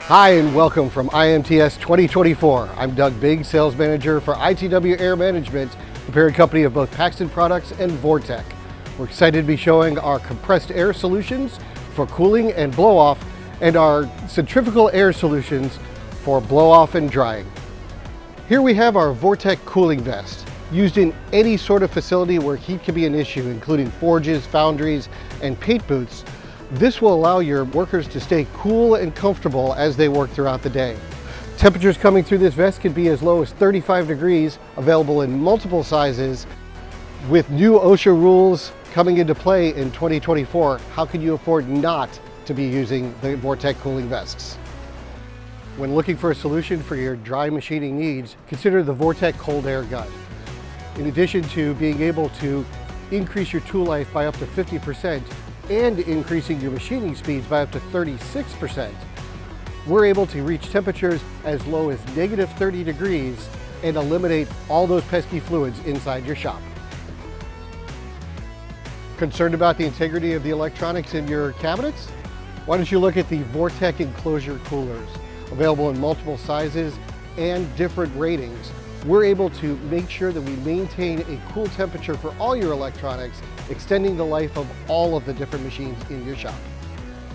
Hi and welcome from IMTS 2024. I'm Doug Bigg, Sales Manager for ITW Air Management, the parent company of both Paxton Products and Vortec. We're excited to be showing our compressed air solutions for cooling and blow-off and our centrifugal air solutions for blow-off and drying. Here we have our Vortec Cooling Vest, used in any sort of facility where heat can be an issue, including forges, foundries, and paint booths. This will allow your workers to stay cool and comfortable as they work throughout the day. Temperatures coming through this vest can be as low as 35 degrees, available in multiple sizes. With new OSHA rules coming into play in 2024, how can you afford not to be using the Vortec cooling vests? When looking for a solution for your dry machining needs, consider the Vortec cold air gun. In addition to being able to increase your tool life by up to 50%, and increasing your machining speeds by up to 36%. We're able to reach temperatures as low as negative 30 degrees and eliminate all those pesky fluids inside your shop. Concerned about the integrity of the electronics in your cabinets? Why don't you look at the Vortec Enclosure Coolers, available in multiple sizes and different ratings. We're able to make sure that we maintain a cool temperature for all your electronics, extending the life of all of the different machines in your shop.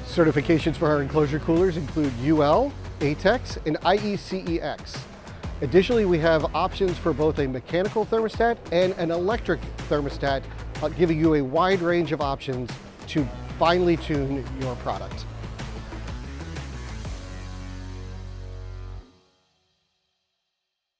Certifications for our enclosure coolers include UL, ATEX, and IECEX. Additionally, we have options for both a mechanical thermostat and an electric thermostat, giving you a wide range of options to finely tune your product.